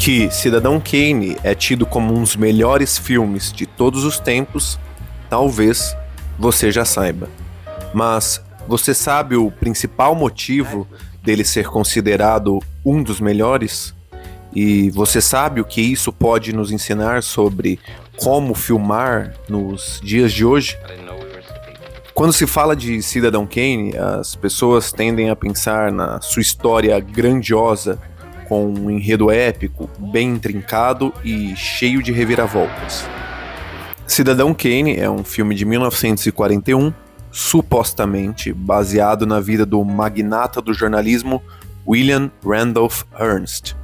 Que Cidadão Kane é tido como um dos melhores filmes de todos os tempos, talvez você já saiba. Mas você sabe o principal motivo dele ser considerado um dos melhores? E você sabe o que isso pode nos ensinar sobre como filmar nos dias de hoje? Quando se fala de Cidadão Kane, as pessoas tendem a pensar na sua história grandiosa, com um enredo épico, bem intrincado e cheio de reviravoltas. Cidadão Kane é um filme de 1941, supostamente baseado na vida do magnata do jornalismo William Randolph Hearst.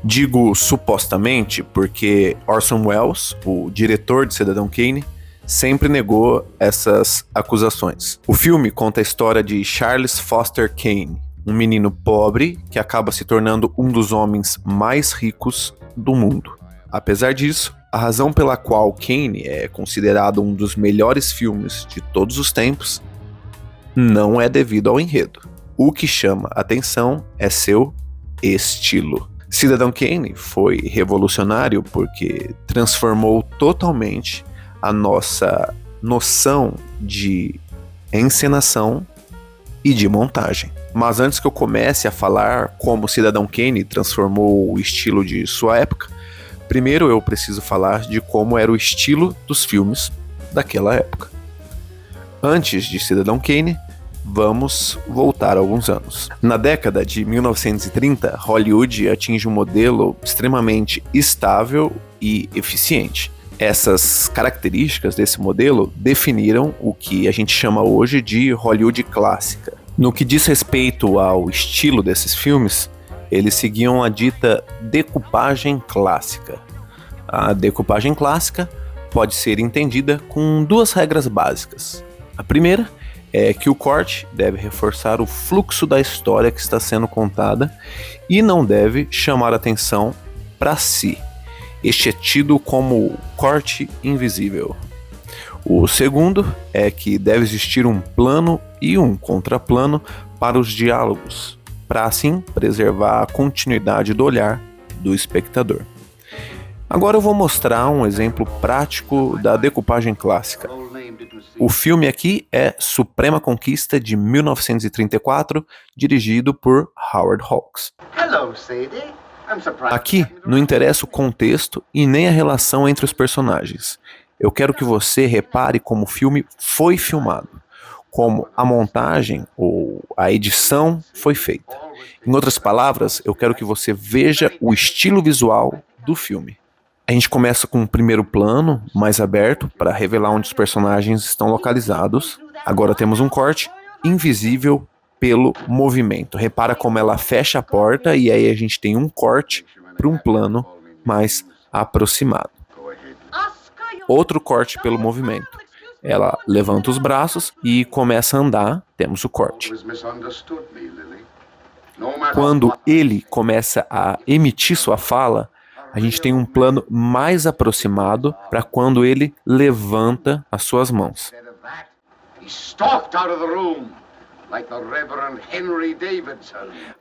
Digo supostamente porque Orson Welles, o diretor de Cidadão Kane, sempre negou essas acusações. O filme conta a história de Charles Foster Kane, um menino pobre que acaba se tornando um dos homens mais ricos do mundo. Apesar disso, a razão pela qual Kane é considerado um dos melhores filmes de todos os tempos não é devido ao enredo. O que chama atenção é seu estilo. Cidadão Kane foi revolucionário porque transformou totalmente a nossa noção de encenação e de montagem. Mas antes que eu comece a falar como Cidadão Kane transformou o estilo de sua época, primeiro eu preciso falar de como era o estilo dos filmes daquela época. Antes de Cidadão Kane, vamos voltar alguns anos. Na década de 1930, Hollywood atinge um modelo extremamente estável e eficiente. Essas características desse modelo definiram o que a gente chama hoje de Hollywood clássica. No que diz respeito ao estilo desses filmes, eles seguiam a dita decupagem clássica. A decupagem clássica pode ser entendida com duas regras básicas. A primeira é que o corte deve reforçar o fluxo da história que está sendo contada e não deve chamar atenção para si. Este é tido como corte invisível. O segundo é que deve existir um plano e um contraplano para os diálogos, para assim preservar a continuidade do olhar do espectador. Agora eu vou mostrar um exemplo prático da decupagem clássica. O filme aqui é Suprema Conquista, de 1934, dirigido por Howard Hawks. Aqui não interessa o contexto e nem a relação entre os personagens. Eu quero que você repare como o filme foi filmado, como a montagem ou a edição foi feita. Em outras palavras, eu quero que você veja o estilo visual do filme. A gente começa com um primeiro plano mais aberto para revelar onde os personagens estão localizados. Agora temos um corte invisível pelo movimento. Repara como ela fecha a porta e aí a gente tem um corte para um plano mais aproximado. Outro corte pelo movimento. Ela levanta os braços e começa a andar, temos o corte. Quando ele começa a emitir sua fala, a gente tem um plano mais aproximado para quando ele levanta as suas mãos.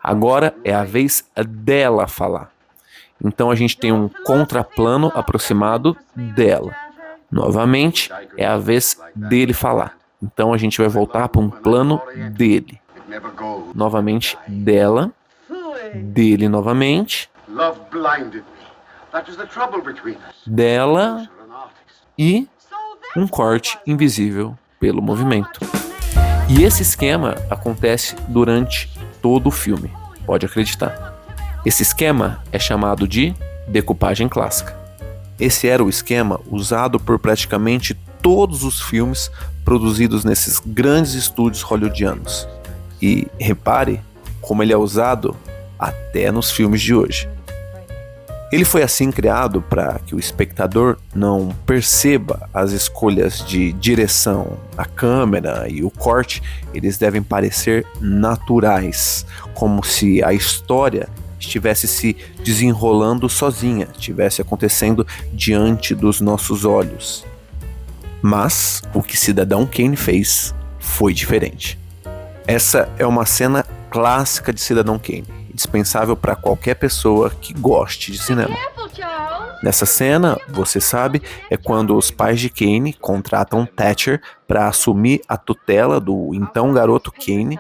Agora é a vez dela falar. Então a gente tem um contraplano aproximado dela. Novamente, é a vez dele falar. Então a gente vai voltar para um plano dele. Novamente, dela. Dele novamente. Dela. E um corte invisível pelo movimento. E esse esquema acontece durante todo o filme. Pode acreditar. Esse esquema é chamado de decupagem clássica. Esse era o esquema usado por praticamente todos os filmes produzidos nesses grandes estúdios hollywoodianos. E repare como ele é usado até nos filmes de hoje. Ele foi assim criado para que o espectador não perceba as escolhas de direção, a câmera e o corte. Eles devem parecer naturais, como se a história estivesse se desenrolando sozinha, estivesse acontecendo diante dos nossos olhos. Mas o que Cidadão Kane fez foi diferente. Essa é uma cena clássica de Cidadão Kane. indispensável para qualquer pessoa que goste de cinema. Nessa cena, você sabe, é quando os pais de Kane contratam Thatcher para assumir a tutela do então garoto Kane,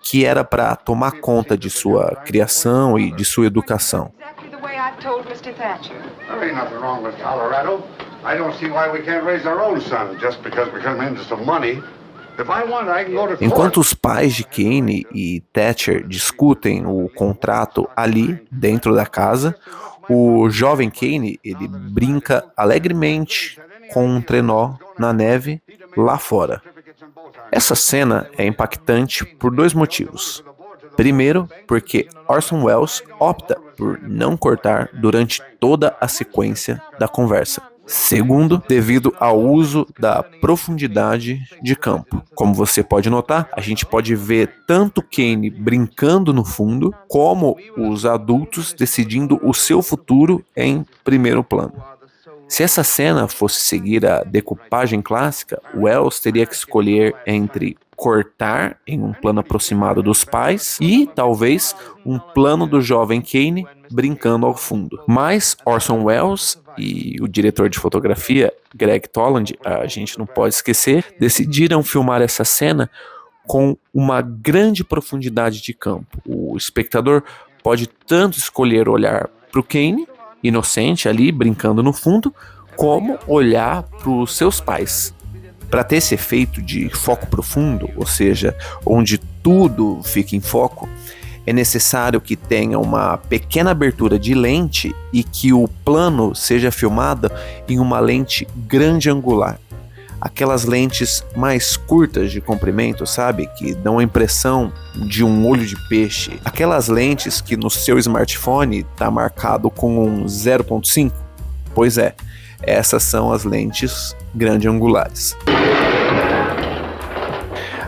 que era para tomar conta de sua criação e de sua educação. Enquanto os pais de Kane e Thatcher discutem o contrato ali dentro da casa, o jovem Kane, ele brinca alegremente com um trenó na neve lá fora. Essa cena é impactante por dois motivos. Primeiro, porque Orson Welles opta por não cortar durante toda a sequência da conversa. Segundo, devido ao uso da profundidade de campo. Como você pode notar, a gente pode ver tanto Kane brincando no fundo, como os adultos decidindo o seu futuro em primeiro plano. Se essa cena fosse seguir a decupagem clássica, Welles teria que escolher entre cortar em um plano aproximado dos pais e, talvez, um plano do jovem Kane brincando ao fundo. Mas Orson Welles e o diretor de fotografia, Greg Toland, a gente não pode esquecer, decidiram filmar essa cena com uma grande profundidade de campo. O espectador pode tanto escolher olhar para o Kane, inocente ali, brincando no fundo, como olhar para os seus pais. Para ter esse efeito de foco profundo, ou seja, onde tudo fica em foco, é necessário que tenha uma pequena abertura de lente e que o plano seja filmado em uma lente grande angular. Aquelas lentes mais curtas de comprimento, sabe? Que dão a impressão de um olho de peixe. Aquelas lentes que no seu smartphone está marcado com um 0.5. Pois é, essas são as lentes grande angulares.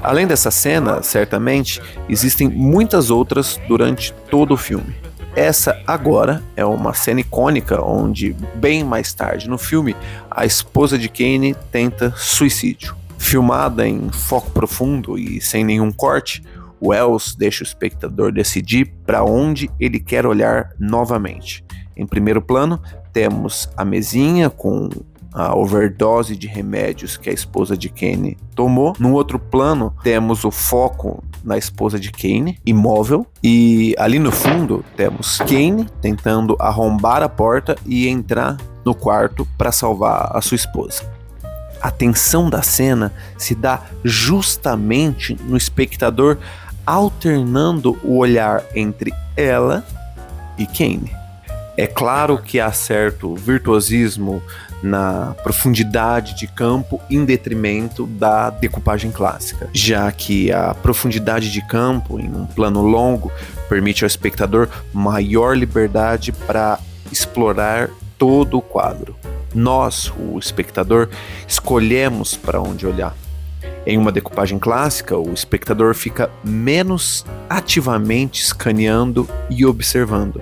Além dessa cena, certamente, existem muitas outras durante todo o filme. Essa agora é uma cena icônica onde, bem mais tarde no filme, a esposa de Kane tenta suicídio. Filmada em foco profundo e sem nenhum corte, Welles deixa o espectador decidir para onde ele quer olhar novamente. Em primeiro plano, temos a mesinha com a overdose de remédios que a esposa de Kane tomou. No outro plano, temos o foco na esposa de Kane, imóvel, e ali no fundo temos Kane tentando arrombar a porta e entrar no quarto para salvar a sua esposa. A tensão da cena se dá justamente no espectador alternando o olhar entre ela e Kane. É claro que há certo virtuosismo na profundidade de campo em detrimento da decupagem clássica, já que a profundidade de campo em um plano longo permite ao espectador maior liberdade para explorar todo o quadro. Nós, o espectador, escolhemos para onde olhar. Em uma decupagem clássica, o espectador fica menos ativamente escaneando e observando.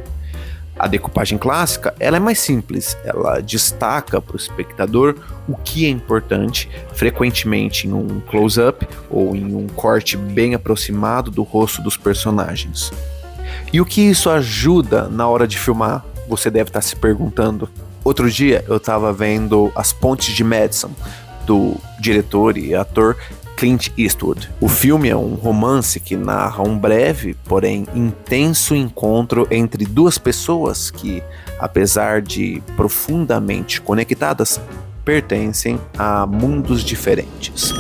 A decupagem clássica, ela é mais simples, ela destaca para o espectador o que é importante, frequentemente em um close-up ou em um corte bem aproximado do rosto dos personagens. E o que isso ajuda na hora de filmar? Você deve estar se perguntando. Outro dia eu estava vendo As Pontes de Madison, do diretor e ator Clint Eastwood. O filme é um romance que narra um breve, porém intenso encontro entre duas pessoas que, apesar de profundamente conectadas, pertencem a mundos diferentes.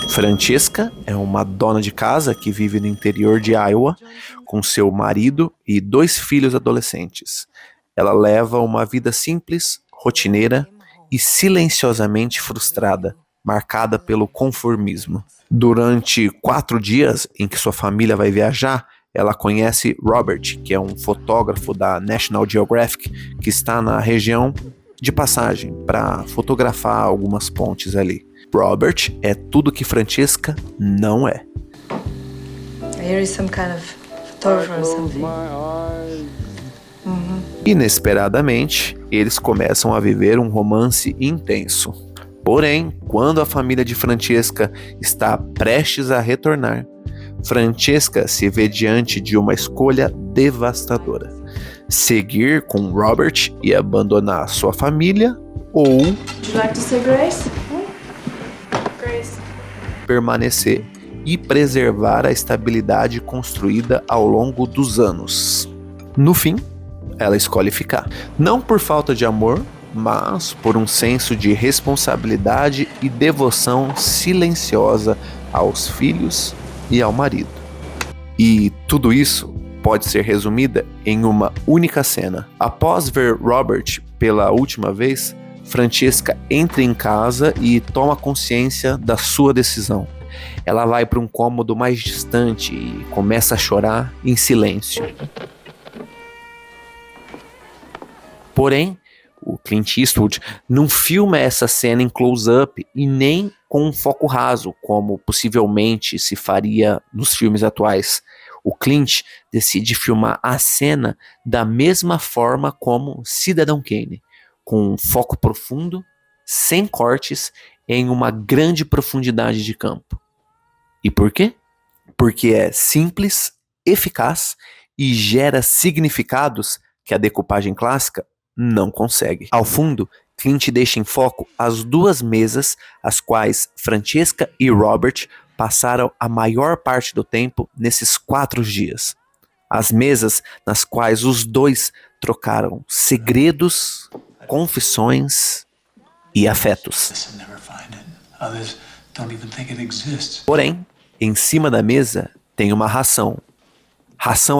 Francesca é uma dona de casa que vive no interior de Iowa com seu marido e 2 filhos adolescentes. Ela leva uma vida simples, rotineira e silenciosamente frustrada, marcada pelo conformismo. Durante 4 dias em que sua família vai viajar, ela conhece Robert, que é um fotógrafo da National Geographic, que está na região de passagem para fotografar algumas pontes ali. Robert é tudo que Francesca não é. Here is some kind of photographer or something. Inesperadamente, eles começam a viver um romance intenso. Porém, quando a família de Francesca está prestes a retornar, Francesca se vê diante de uma escolha devastadora: seguir com Robert e abandonar sua família, ou Would you like to say Grace? Grace. permanecer e preservar a estabilidade construída ao longo dos anos. No fim, ela escolhe ficar. Não por falta de amor, mas por um senso de responsabilidade e devoção silenciosa aos filhos e ao marido. E tudo isso pode ser resumida em uma única cena. Após ver Robert pela última vez, Francesca entra em casa e toma consciência da sua decisão. Ela vai para um cômodo mais distante e começa a chorar em silêncio. Porém, o Clint Eastwood não filma essa cena em close-up e nem com um foco raso, como possivelmente se faria nos filmes atuais. O Clint decide filmar a cena da mesma forma como Cidadão Kane, com um foco profundo, sem cortes, em uma grande profundidade de campo. E por quê? Porque é simples, eficaz e gera significados que a decupagem clássica não consegue. Ao fundo, Clint deixa em foco as duas mesas às quais Francesca e Robert passaram a maior parte do tempo nesses 4 dias. As mesas nas quais os dois trocaram segredos, confissões e afetos. Porém, em cima da mesa tem uma ração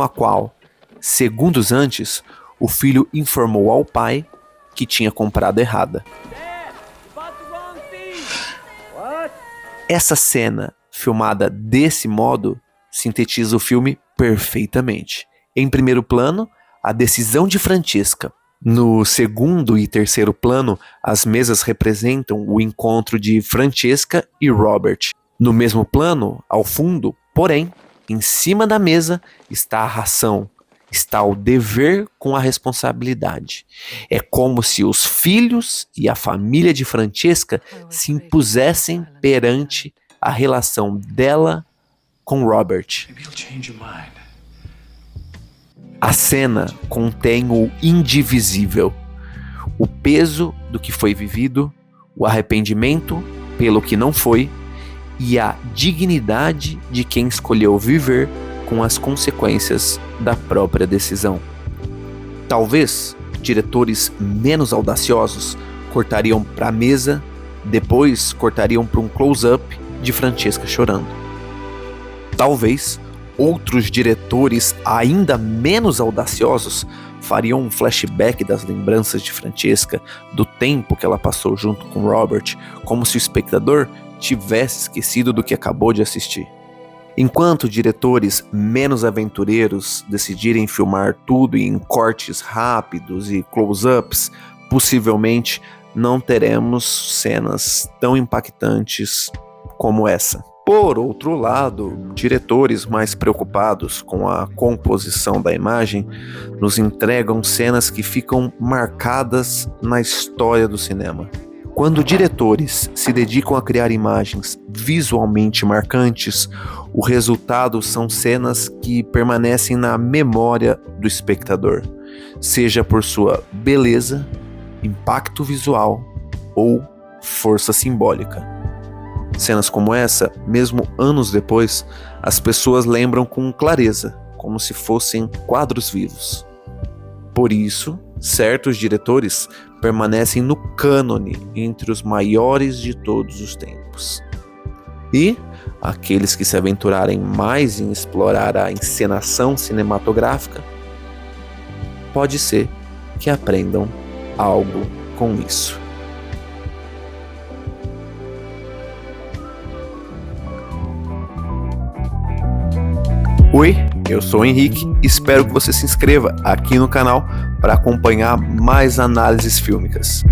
a qual, segundos antes, o filho informou ao pai que tinha comprado errada. Essa cena, filmada desse modo, sintetiza o filme perfeitamente. Em primeiro plano, a decisão de Francesca. No segundo e terceiro plano, as mesas representam o encontro de Francesca e Robert. No mesmo plano, ao fundo, porém, em cima da mesa está a ração. Está o dever com a responsabilidade. É como se os filhos e a família de Francesca se impusessem perante a relação dela com Robert. A cena contém o indivisível, o peso do que foi vivido, o arrependimento pelo que não foi e a dignidade de quem escolheu viver com as consequências da própria decisão. Talvez diretores menos audaciosos cortariam para a mesa, depois cortariam para um close-up de Francesca chorando. Talvez outros diretores ainda menos audaciosos fariam um flashback das lembranças de Francesca, do tempo que ela passou junto com Robert, como se o espectador tivesse esquecido do que acabou de assistir. Enquanto diretores menos aventureiros decidirem filmar tudo em cortes rápidos e close-ups, possivelmente não teremos cenas tão impactantes como essa. Por outro lado, diretores mais preocupados com a composição da imagem nos entregam cenas que ficam marcadas na história do cinema. Quando diretores se dedicam a criar imagens visualmente marcantes, o resultado são cenas que permanecem na memória do espectador, seja por sua beleza, impacto visual ou força simbólica. Cenas como essa, mesmo anos depois, as pessoas lembram com clareza, como se fossem quadros vivos. Por isso, certos diretores permanecem no cânone entre os maiores de todos os tempos. E aqueles que se aventurarem mais em explorar a encenação cinematográfica, pode ser que aprendam algo com isso. Oi, eu sou o Henrique, espero que você se inscreva aqui no canal para acompanhar mais análises fílmicas.